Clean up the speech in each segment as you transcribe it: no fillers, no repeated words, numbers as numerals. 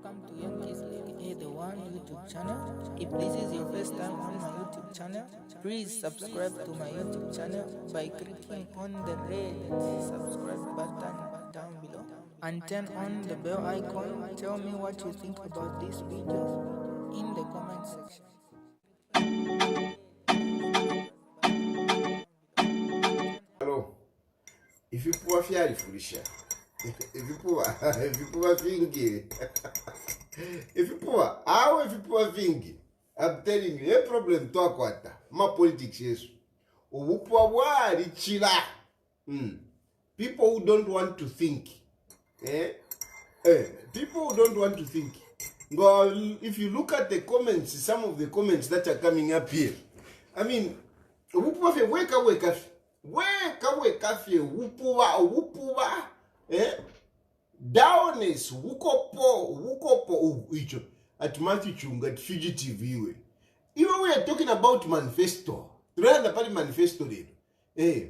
welcome to Young Kizzy, the one YouTube channel. If this is your first time on my YouTube channel, please subscribe to my YouTube channel by clicking on the red subscribe button down below and turn on the bell icon. Tell me what you think about this video in the comment section. Hello. If you poor fear foolisha. If you poor thingy. If you poor, how if you poor thingy? I'm telling you, a problem to akwata. My politics yes. Upoa wari chila. People who don't want to think. People who don't want to think. Well, if you look at the comments, some of the comments that are coming up here, I mean, wake up. Wupuwa, Downness, wukopo, icho, at Matthew Chunga, at fugitive iwe. Even we are talking about manifesto, 300 party manifesto,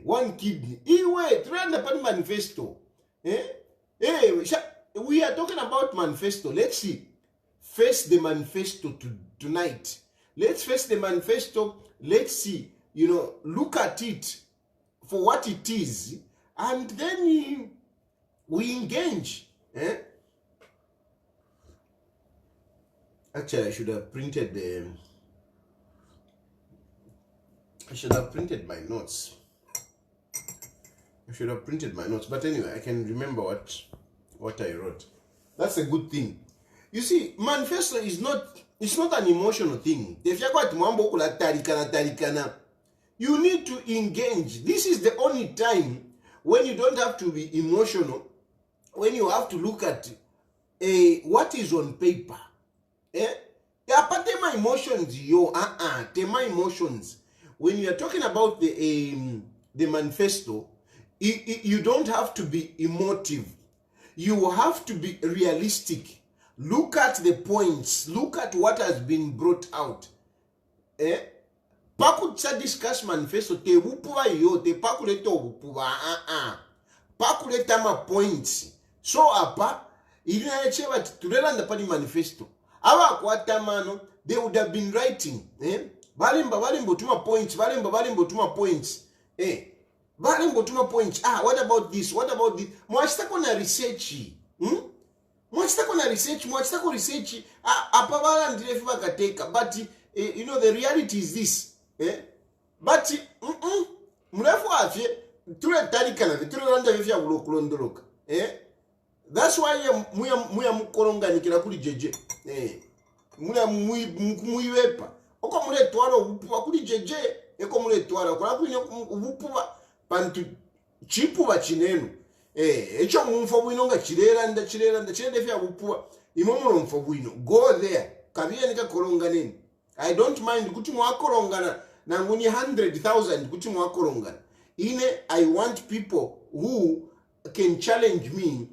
one kidney, iwe, 300 party manifesto, we are talking about manifesto. Let's see, face the manifesto tonight. Let's face the manifesto. Let's see, look at it for what it is, and then we engage. Actually, I should have printed my notes. But anyway, I can remember what I wrote. That's a good thing. You see, manifesto is not an emotional thing. You need to engage. This is the only time when you don't have to be emotional, when you have to look at what is on paper. Tema emotions, tema emotions. When you are talking about the manifesto, you don't have to be emotive. You have to be realistic. Look at the points. Look at what has been brought out. Pakutsa discuss manifesto te wupuwa yo te pakuleta wupuwa pakuleta ma points so apa ilina yecheba tulelanda pali manifesto aba kwata mano they would have been writing balimbo tuma points balimbo tuma points balimbo tuma points what about this mwachitako na research mwachitako research apa balandire fiba kateka but the reality is this. But mrefu afye tule tarikana tulanda vya kulondoloka. That's why muya mukoronga nikira kuli jeje. Muya muiwepa. Oko mule twala ubupuwa kuli jeje eko mule twala kwa kuli ubupuwa pantu chipu bachinenu. Echo mumfo bwinonga chireranda chirende vya ubupuwa imomulo mfo bwino. Go there. Kabiye nika koronga nini. I don't mind kuti mwakorongana nanguni 100,000 kuti mwakorongana. I want people who can challenge me,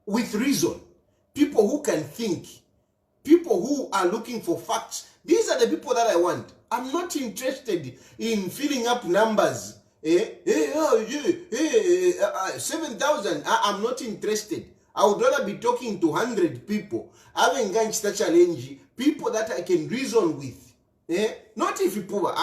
with reason. People who can think. People who are looking for facts. These are the people that I want. I'm not interested in filling up numbers. 7,000. I'm not interested. I would rather be talking to 100 people, having ganched the challenge, people that I can reason with. Not if you puba.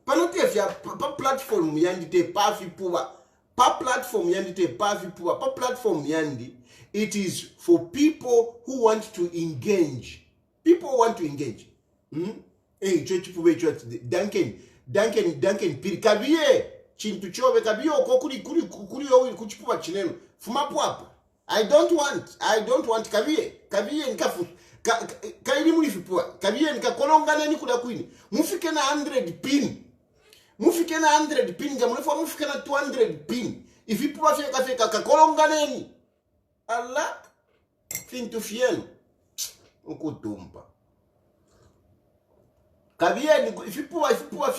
Panote if ya pa platform yandi te pa fi puba. Pa platform yandi te pa fi puba. Pa platform yandi. It is for people who want to engage. People who want to engage. Duncan piri kabiye chintu chobe kabiyo ko kuri kuchipuba chineno. Fumapu hapo. I don't want kabiye nikafu kaili mulifipua kabiye nikakolongana ni kuda kwini mufike na 100 pin ngamulefu mufike na 200 pin ifipua fika kakolonganeni Allah fintu fienu ukutumpa kabiye ni ifipua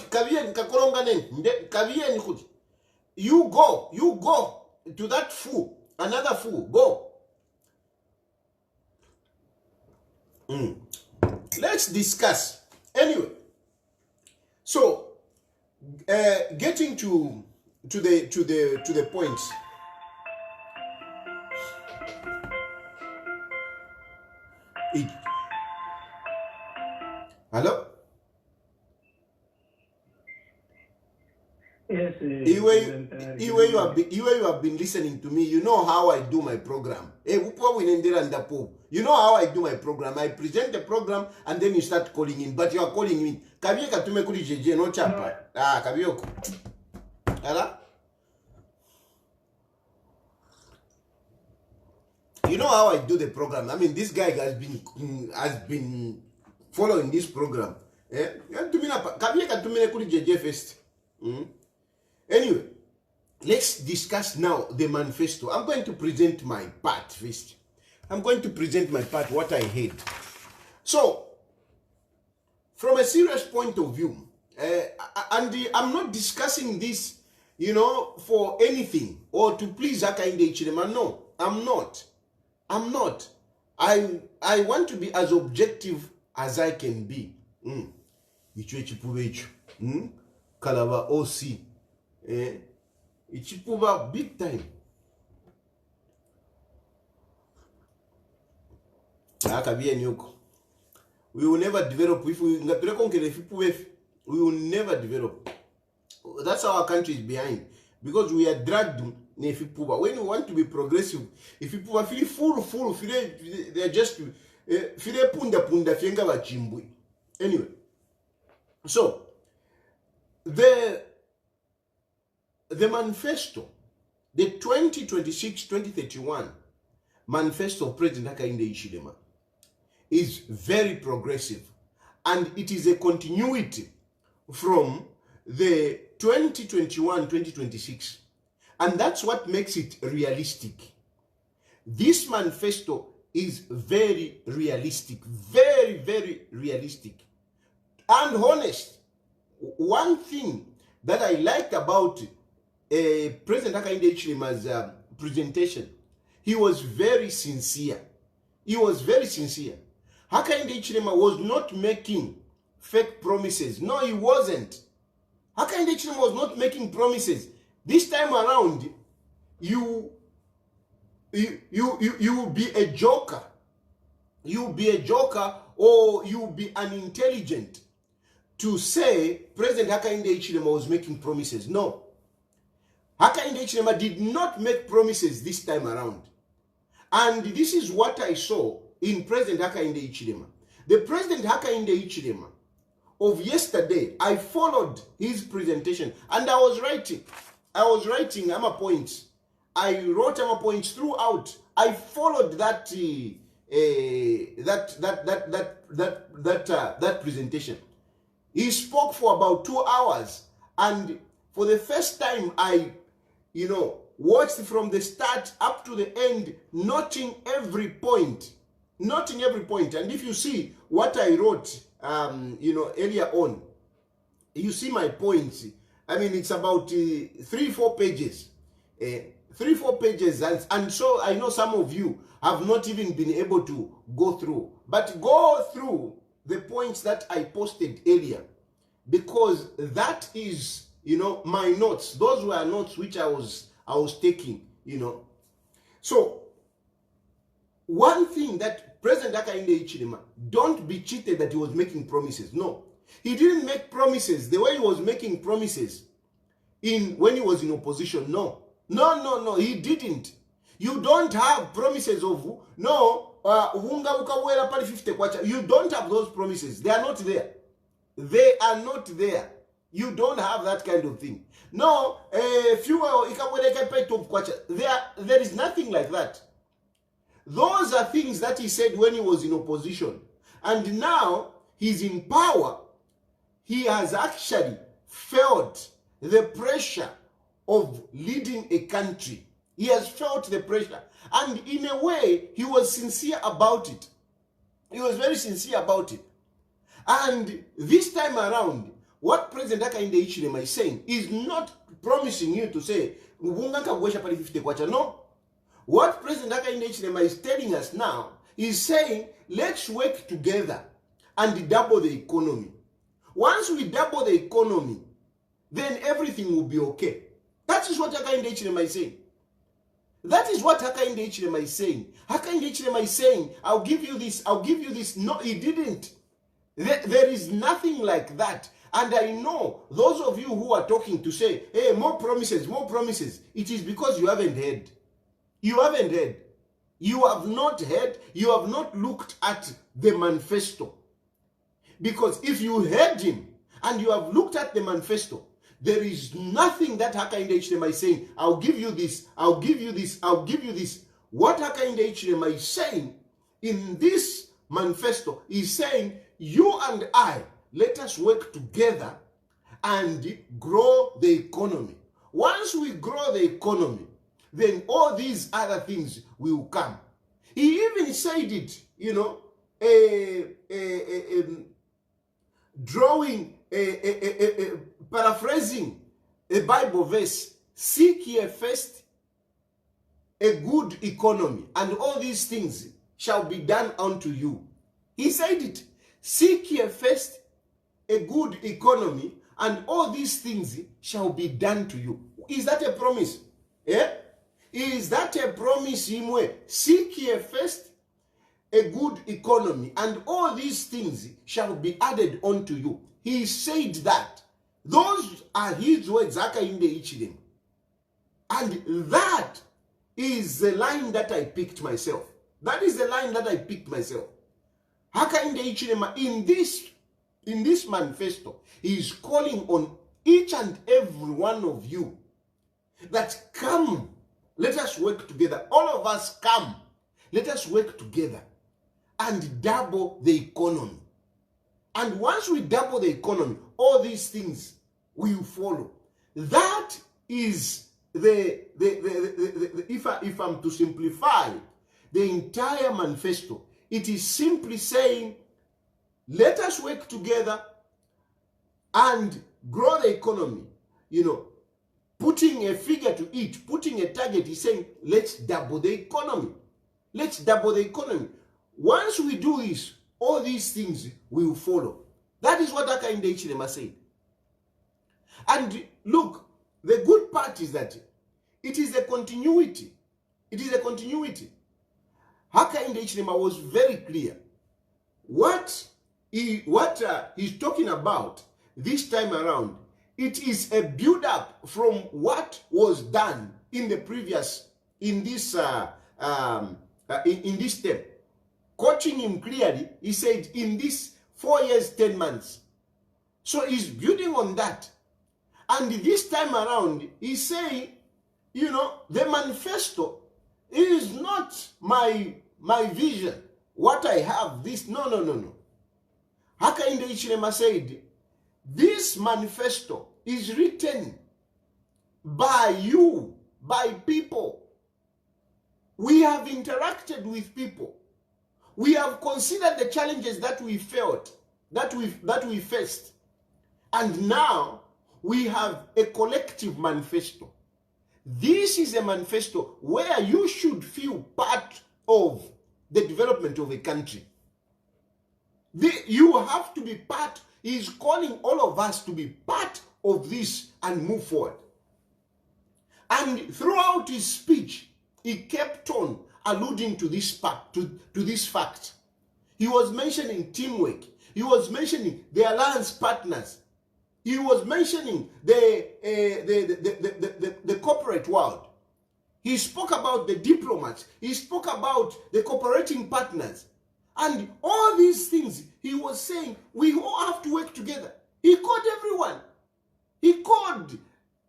kabiye nikakolonganeni kabiye ni kuti you go to that fool, another fool, go. Let's discuss. Anyway, so getting to the point. Hello? Yes, you have been listening to me. You know how I do my program. You know how I do my program. I present the program and then you start calling in. But you are calling in. Kabieka tumekuli jeje no chapa. Kabioko. Hello? You know how I do the program. I mean, this guy has been following this program. Kabieka tumekuli jeje first. Anyway, let's discuss now the manifesto. I'm going to present my part first. I'm going to present my part, what I heard. So, from a serious point of view, and I'm not discussing this, for anything or to please Hakainde Hichilema. No, I'm not. I want to be as objective as I can be. Kalaba OC. Ichipuba big time. We will never develop if we will never develop. That's how our country is behind. Because we are dragged when we want to be progressive, if people feel full, they're just punda fienga bachimbui. Anyway, so the manifesto, the 2026-2031 manifesto of President Hakainde Hichilema is very progressive, and it is a continuity from the 2021-2026, and that's what makes it realistic. This manifesto is very realistic, very, very realistic and honest. One thing that I liked about President Hakainde Hichilema's presentation, he was very sincere. Hakainde Hichilema was not making fake promises. No, he wasn't. Hakainde Hichilema was not making promises. This time around, you be a joker. You be a joker, or you be unintelligent to say President Hakainde Hichilema was making promises. No. Hakainde Hichilema did not make promises this time around. And this is what I saw in President Hakainde Hichilema. The President Hakainde Hichilema of yesterday, I followed his presentation and I was writing my points. I wrote my points throughout. I followed that presentation. He spoke for about 2 hours, and for the first time I watched from the start up to the end, noting every point. And if you see what I wrote earlier on, you see my points. I mean, it's about 3-4 pages. 3-4 pages, and so I know some of you have not even been able to go through. But go through the points that I posted earlier, because that is, my notes. Those were notes which I was taking, So, one thing that President Hakainde Hichilema, don't be cheated that he was making promises. No. He didn't make promises the way he was making promises when he was in opposition. No, he didn't. You don't have promises of, you don't have those promises. They are not there. You don't have that kind of thing. No, there is nothing like that. Those are things that he said when he was in opposition. And now he's in power. He has actually felt the pressure of leading a country. He has felt the pressure. And in a way, he was sincere about it. He was very sincere about it. And this time around, what President Hakainde Hichilema is saying is not promising you to say, no. What President Hakainde Hichilema is telling us now is saying, let's work together and double the economy. Once we double the economy, then everything will be okay. That is what Hakainde Hichilema is saying. That is what Hakainde Hichilema is saying. Hakainde Hichilema is saying, I'll give you this, I'll give you this. No, he didn't. There is nothing like that. And I know those of you who are talking to say, hey, more promises, more promises. It is because you haven't heard. You haven't heard. You have not heard. You have not looked at the manifesto. Because if you heard him and you have looked at the manifesto, there is nothing that Hakainde Hichilema is saying, I'll give you this, I'll give you this, I'll give you this. What Hakainde Hichilema is saying in this manifesto is saying, you and I, let us work together and grow the economy. Once we grow the economy, then all these other things will come. He even said it, you know, paraphrasing a Bible verse, seek ye first a good economy, and all these things shall be done unto you. He said it, seek ye first a good economy, and all these things shall be done to you. Is that a promise? Yeah? Is that a promise? Seek ye first a good economy, and all these things shall be added unto you. He said that. Those are his words, Hakainde Hichilema. And that is the line that I picked myself. That is the line that I picked myself. Hakainde Hichilema, in this manifesto, he is calling on each and every one of you that come, let us work together. All of us come, let us work together and double the economy. And once we double the economy, all these things will follow. That is if I'm to simplify the entire manifesto, it is simply saying, let us work together and grow the economy. You know, putting a figure to it, putting a target, is saying, let's double the economy. Let's double the economy. Once we do this, all these things will follow. That is what Hakainde Hichilema said. And look, the good part is that it is a continuity. It is a continuity. Hakainde Hichilema was very clear. What he's talking about this time around, it is a build-up from what was done in the previous, in this step. Coaching him clearly, he said, in this 4 years, 10 months. So he's building on that. And this time around, he's saying, you know, the manifesto is not my vision. What I have, this, no. Hakainde Hichilema said, this manifesto is written by you, by people. We have interacted with people. We have considered the challenges that we felt, that we faced. And now we have a collective manifesto. This is a manifesto where you should feel part of the development of a country. You have to be part. He is calling all of us to be part of this and move forward. And throughout his speech, he kept on alluding to this fact. He was mentioning teamwork. He was mentioning the alliance partners. He was mentioning the corporate world. He spoke about the diplomats. He spoke about the cooperating partners. And all these things, he was saying, we all have to work together. He called everyone. He called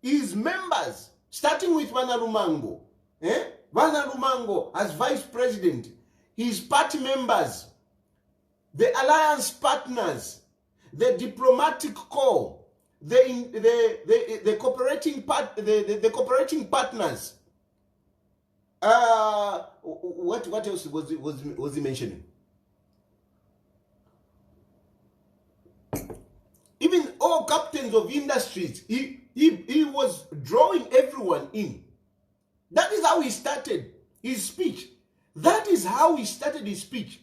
his members, starting with Vanalumango. Vanalumango as vice president, his party members, the alliance partners, the diplomatic corps, the cooperating partners. What else was he mentioning? Even all captains of industries, he was drawing everyone in. That is how he started his speech. That is how he started his speech.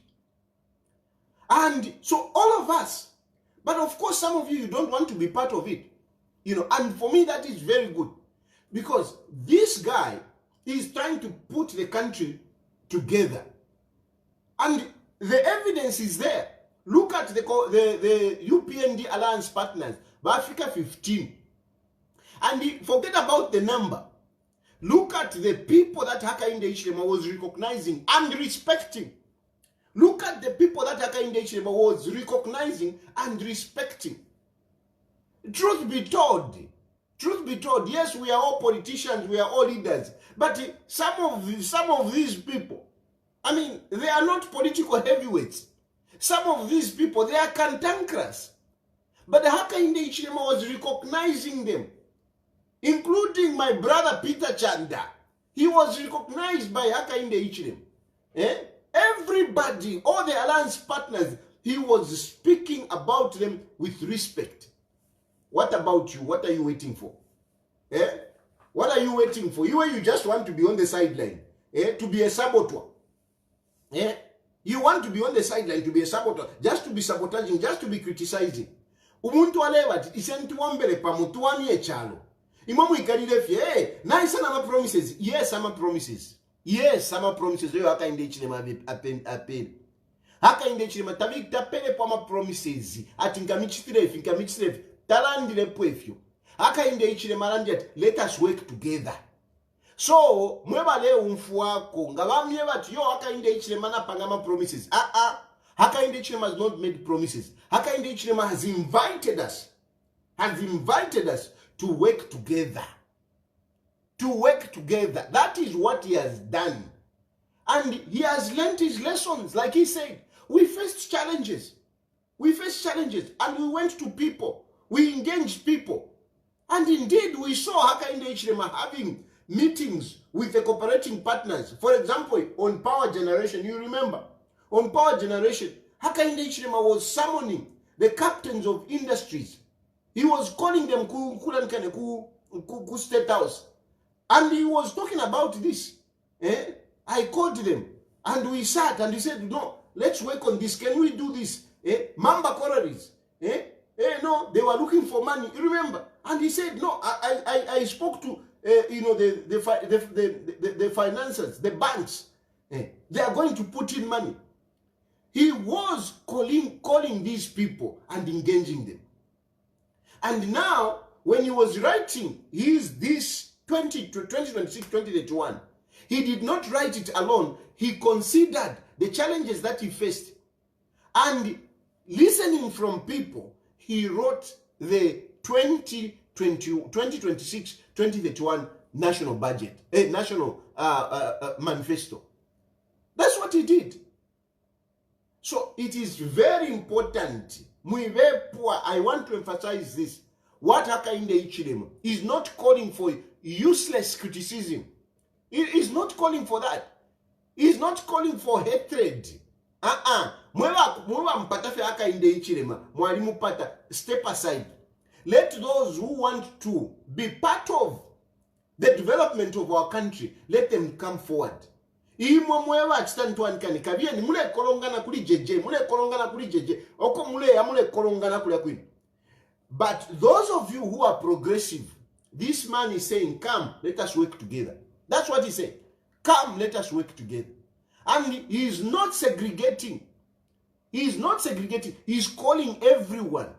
And so all of us, but of course some of you don't want to be part of it. You know, and for me that is very good. Because this guy He's trying to put the country together. And the evidence is there. Look at the UPND alliance partners, Africa 15. And forget about the number. Look at the people that Hakainde Hichilema was recognizing and respecting. Look at the people that Hakainde Hichilema was recognizing and respecting. Truth be told, yes, we are all politicians, we are all leaders, but some of these people, I mean, they are not political heavyweights. Some of these people, they are cantankerous. But the Hakainde Hichilema was recognizing them, including my brother Peter Chanda. He was recognized by Hakainde Hichilema. Everybody, all the alliance partners, he was speaking about them with respect. What about you? What are you waiting for? What are you waiting for? You just want to be on the sideline, to be a saboteur. You want to be on the sideline to be a saboteur, just to be sabotaging, just to be criticizing. Umuntu alewati isentuambele pamutuani echalo. Imamu ikarire fie, nice ama promises. Yes, ama promises. Yes, ama promises. Yo Hakainde Hichilema apel. Hakainde Hichilema tapele pama promises. Atingamichitrefi. Talandile pwefyo. Hakainde Hichilema landiat, let us work together. So, mwebale umfu wako, ngabamye bati yo Hakainde Hichilema na pangama promises. Hakainde Hichilema has not made promises. Hakainde Hichilema has invited us to work together. To work together. That is what he has done. And he has learned his lessons. Like he said, we faced challenges. And we went to people. We engaged people. And indeed, we saw Hakainde Hichilema having meetings with the cooperating partners. For example, on power generation, you remember, on power generation, Hakainde Hichilema was summoning the captains of industries. He was calling them ku State House. And he was talking about this. I called them and we sat and he said, no, let's work on this. Can we do this? Mamba Corollaries. No, they were looking for money. You remember? And he said, no, I spoke to the financiers, the banks. They are going to put in money. He was calling these people and engaging them. And now, when he was writing this 2026, 2031, he did not write it alone. He considered the challenges that he faced. And listening from people, he wrote the 2026, 2031 national budget, national manifesto. That's what he did. So it is very important. I want to emphasize this. What Hakainde Hichilema is not calling for useless criticism. He is not calling for that. He is not calling for hatred. Mwewa mpatafe Hakainde Hichilema, mwalimu pata, step aside. Let those who want to be part of the development of our country, let them come forward. Imo mwewa chitantuani kabia ni mule kolongana kuli jeje, oko mule kolongana kuli kwini. But those of you who are progressive, this man is saying, come, let us work together. That's what he said. Come, let us work together. And he is not segregating. He is calling everyone.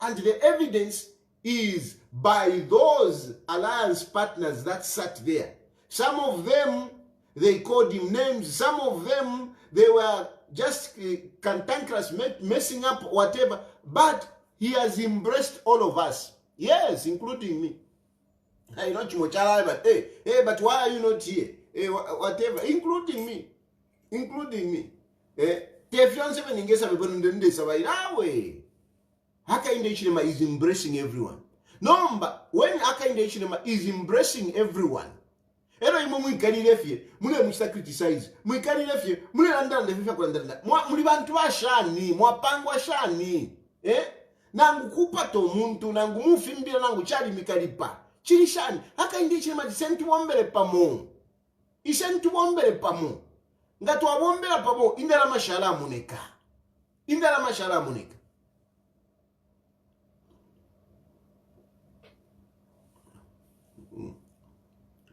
And the evidence is by those alliance partners that sat there. Some of them, they called him names. Some of them, they were just cantankerous, messing up whatever. But he has embraced all of us. Yes, including me. I know Chimochala, but but why are you not here? Whatever, including me. Hakainde Hichilema is embracing everyone. No, but when Hakainde Hichilema is embracing everyone, ero imo mwikari refie, mule msta criticize, mwikari refie, mule landana lefifia kwa landana. Muli bantu wa shani, mwapangwa shani. Nangu kupato muntu, nangu mufimbira, nangu chali mikaripa. Chili shani, Hakainde Hichilema isentu wambele pamo. Ngatu wabombela pamo, indala mashala muneka.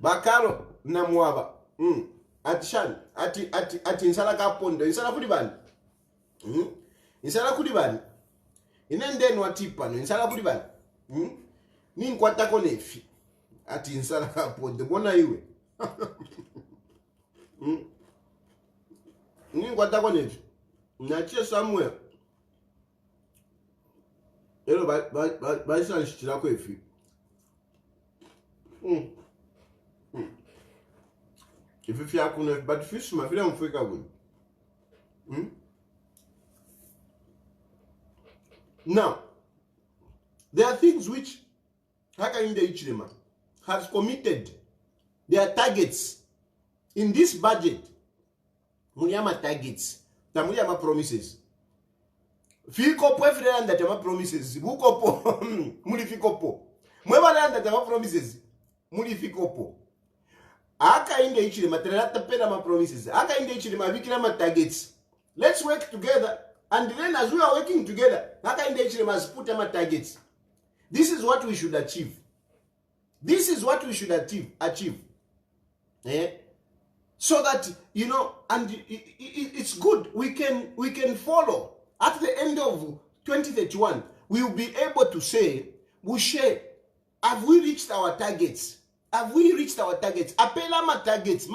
Bakaro, namwaba ati shani ati nsala kapondo nsala kuli bani nsala kuli bani inendeni watipano nsala kuli bani ninkwatako nefi ati nsala kapondo bona iwe ninkwatako nefi nachie somewhere ero baishalishitira kwefi If you are going to, but fish, my friend, Africa will. Now, there are things which Hakainde Ichilema has committed their targets in this budget. Muliama targets, Tamuliama promises. Fikopo everyone that ama promises. Bukopo, mulifikopo. Mwebaland that ama promises. Mulifikopo. Aka inde ichilema terata pera ma promises. Aka inde ichilema vikira ma targets. Let's work together, and then as we are working together, aka inde ichilema has put ma targets. This is what we should achieve. This is what we should achieve. So that and it's good. We can follow. At the end of 2031, we will be able to say, Bushe, have we reached our targets? Have we reached our targets? Apela ma targets.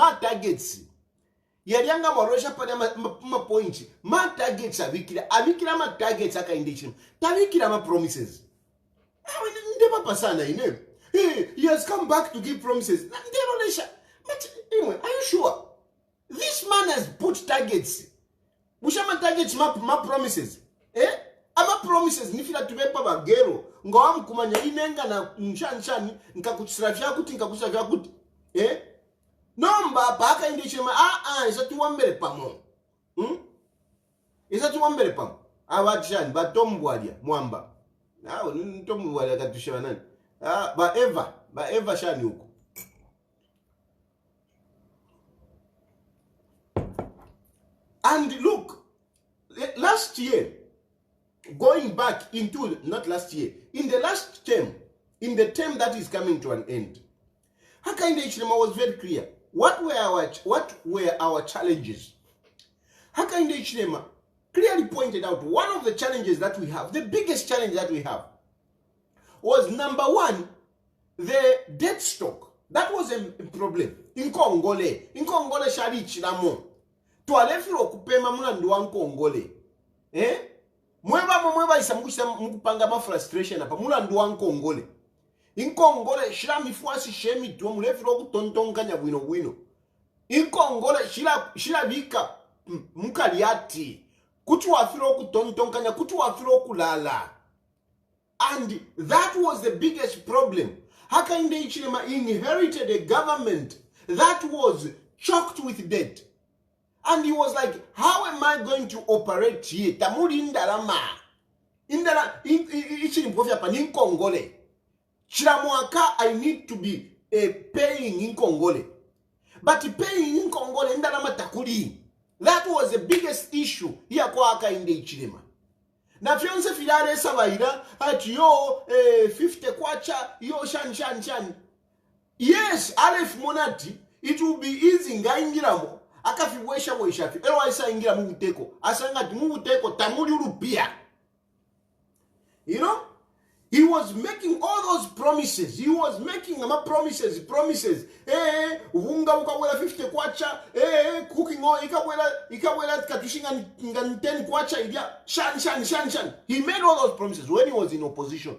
Yarianga morosha pada ma point. Ma targets avikira ma targets aka indication. Tavikira ma promises. Ndeba pasana ine. He has come back to give promises. But anyway, are you sure? This man has put targets. Bushama targets ma promises. Ama promises nifila tubepa bagero. Ngawa mkumanya inenga na nchani nkakutisirafia kuti nkakutisirafia kuti. Nomba paka indishema isa tuwambere pamo. Isa tuwambere pamo. Awachani batombwadia mwamba. Nao ntombwadia katushewa nani. Ba Eva shani huko. And look, last year, going back into, not last year, in the last term, in the term that is coming to an end, Hakainde Hichilema was very clear. What were our challenges? Hakainde Hichilema clearly pointed out one of the challenges that we have, the biggest challenge that we have, was number one, the debt stock. That was a problem. In Congole shali chilamo. Tualefiro kupema mulandu wa Nkongole. Mweba isamukusha mkupanga ma frustration hapa mulandu wa Nkongole. Nkongole shila mifuasi shemi tuwa mulefiro kutontonkanya bwino. Nkongole shila vika mukaliati. Kutuwafiro kutontonkanya, kutuwafiro kulala. And that was the biggest problem. Hakainde Hichilema inherited a government that was choked with debt. And he was like, how am I going to operate here? Tamuri indalama. Indala, ichilimpofia pa Nkongole. Chilamwaka, I need to be paying in Nkongole. But paying in Nkongole, indalama takuri. That was the biggest issue here kwa Hakainde Hichilema. Na fianse filare sabaira, at yo 50 kwacha, yo shan. Yes, Aleph Monati, it will be easy ngaingiramo. Akafiwesha weshafi ero aisa ingira mubuteko asanga mubuteko tamuli urupia. He was making all those promises. He was making promises. Unga ukawela 50 kwacha, cooking oil ikawela katushinga nganteni kwacha idia shan. He made all those promises when he was in opposition.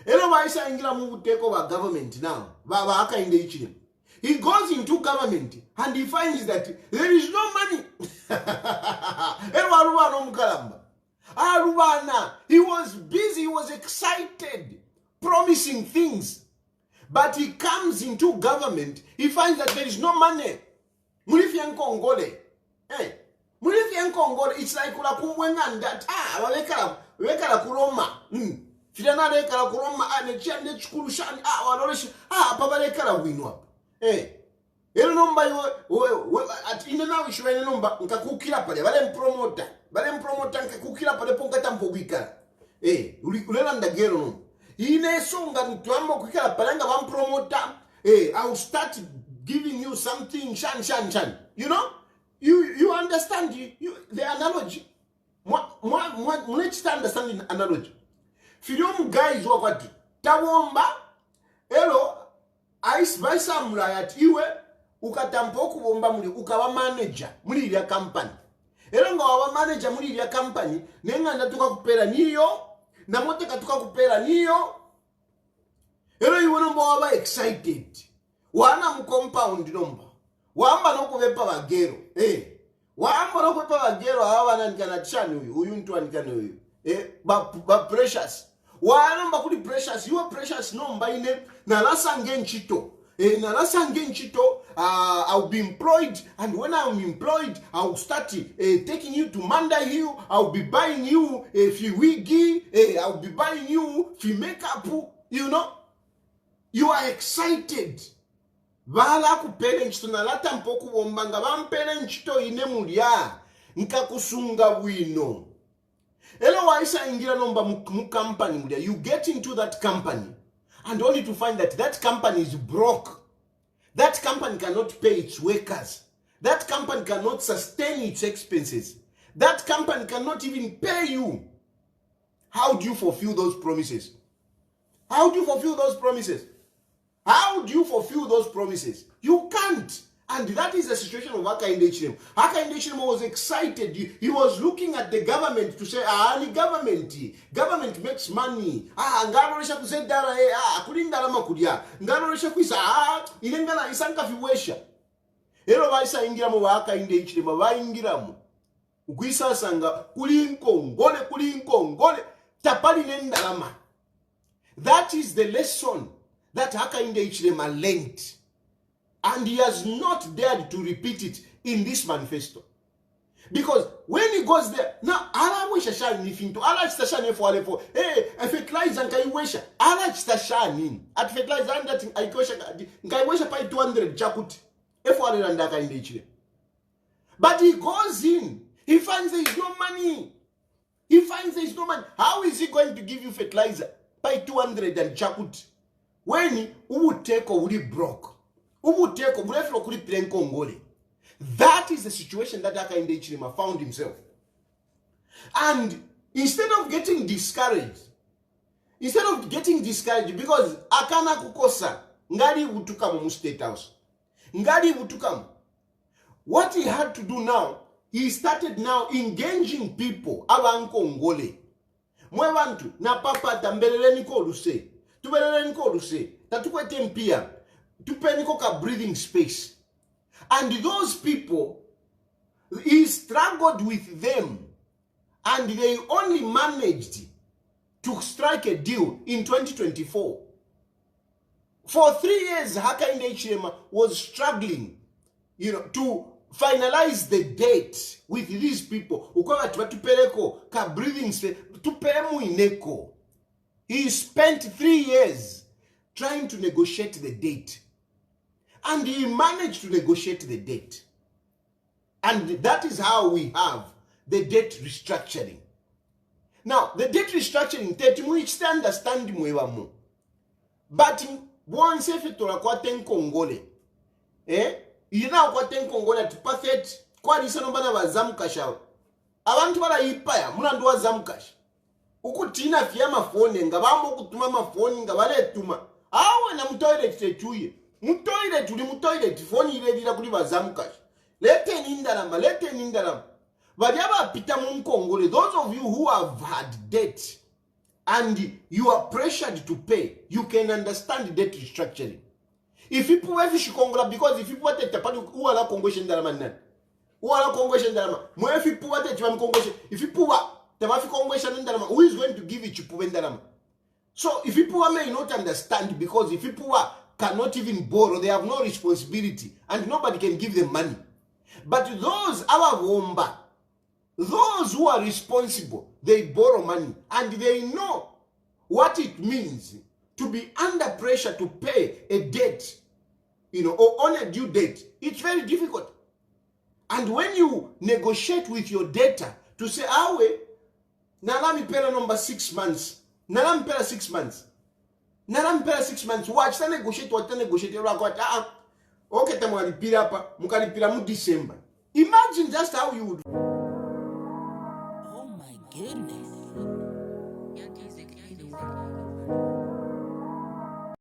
Ero aisa ingira mubuteko wa government now. Baba Hakainde Hichilema. He goes into government and he finds that there is no money. He was busy, he was excited, promising things. But he comes into government, he finds that there is no money. Mulifia Nkongole. Mulifia Nkongole, it's like ulakumwenga that, wekala kuroma. Filana lekala kuroma, nechande chukurushani, waloreshi, pabalekala winwa. Ero nomba at inena wishwe nomba nkakukira pale bale mpromota nkakukira pale ponka tampo bikala ulikulera ndagero no ine songa ntwambo kukira pale nga bampromota I'll start giving you something, shan. You know? You understand the analogy? Let's understand the analogy. Film guys wakwati tawomba elo ice by samura at iwe ukatampo kubomba muli ukawa manager muli ya company. Elo ngawa manager muli ya company nenga ndatuka kupera niyo na mote katuka kupera niyo. Elo iwono mwa excited. Wana mcompound nomba. Wamba nokuvepa wagero. Wamba nokuvepa wagero hawa nanikana chani uyu ntu wanikana uyu. Ba precious. Wana kuli precious. You are precious nomba ine. Nalasa ngenchito. Nalasa ngenchito. I'll be employed. And when I'm employed, I'll start taking you to Manda Hill. I'll be buying you a few wiggy. I'll be buying you a few makeup. You know? You are excited. Vala kupele nchito na lata mpoku wombanga vampele nchito ine mulia nkakusunga wino. Elo waisa ingira nomba mu company mulia. You get into that company and only to find that that company is broke. That company cannot pay its workers. That company cannot sustain its expenses. That company cannot even pay you. How do you fulfill those promises? How do you fulfill those promises? How do you fulfill those promises? You can't. And that is the situation of Hakainde Hichilema. Hakainde Hichilema was excited. He was looking at the government to say, the government makes money. Ngaroresha kuzedara, kulingala makudia. Ngaroresha kuisa, ilengana isanka fiwesha. Ero vaisa ingiramu wa Hakainde Hichilema, va ingiramu. Ukuisa sanga, kulinkongole, tapali nendalama. That is the lesson that Hakainde Hichilema learned. And he has not dared to repeat it in this manifesto. Because when he goes there, now, ala wesha shani finto, ala chita shani for, I fertilize and kaiwesha, ala chita shani, at fertilize and that kaiwesha pai 200 chakuti, efwale randa Hakainde Hichilema. But he goes in, he finds there is no money. He finds there is no money. How is he going to give you fertilizer pai 200 and chakuti? When ubuteko uli broke, ubuteko buleflo kuli plenko ngole. That is the situation that Hakainde Hichilema found himself. And instead of getting discouraged because akana kukosa ngali utukamu mu state house, ngali utukamu, what he had to do now, he started now engaging people abanko ngole. Mwe bantu na papa tambeleleni ko luse. Tubeleleni ko luse. Tatukwete mpia. Tupeniko ka breathing space. And those people, he struggled with them. And they only managed to strike a deal in 2024. For 3 years, Hakainde Hichilema was struggling, to finalize the date with these people. Ukawa tupeleko ka breathing space. Tupemu ineko. He spent 3 years trying to negotiate the date. And he managed to negotiate the date. And that is how we have the debt restructuring. Now, the debt restructuring, which they understand mwewamu. But once if it kwa ten Congole, kwa ten Congole to pathet, kwa disanombana wa zamkasha. Abantu bala ipaya, munandu wa zamkash. Ukutina fiyama phone, ngabamo kutuma mafoni, ngabale tuma. Awe na mtoilet tetuye. Mutoilet, phone ile dira kuliva zamkash. Lete nindarama. Vajaba pita mumkongole, those of you who have had debt and you are pressured to pay, you can understand debt restructuring. If people have shikongola, because if people take tapani uala kongoshen darama nan. Uala kongoshen darama. Mo if people want to kongoshen, if people tamafi kongoshen darama, who is going to give it chipu darama? So if people may not understand, because if people cannot even borrow, they have no responsibility and nobody can give them money. But those those who are responsible, they borrow money and they know what it means to be under pressure to pay a debt, or on a due date. It's very difficult. And when you negotiate with your debtor to say, nalami pera number 6 months, nalami pera 6 months, watch the negotiate, okay tamwalipira apa mukalipira mu December. Imagine just how you would. Oh my goodness. Young Kizzy, can you do it?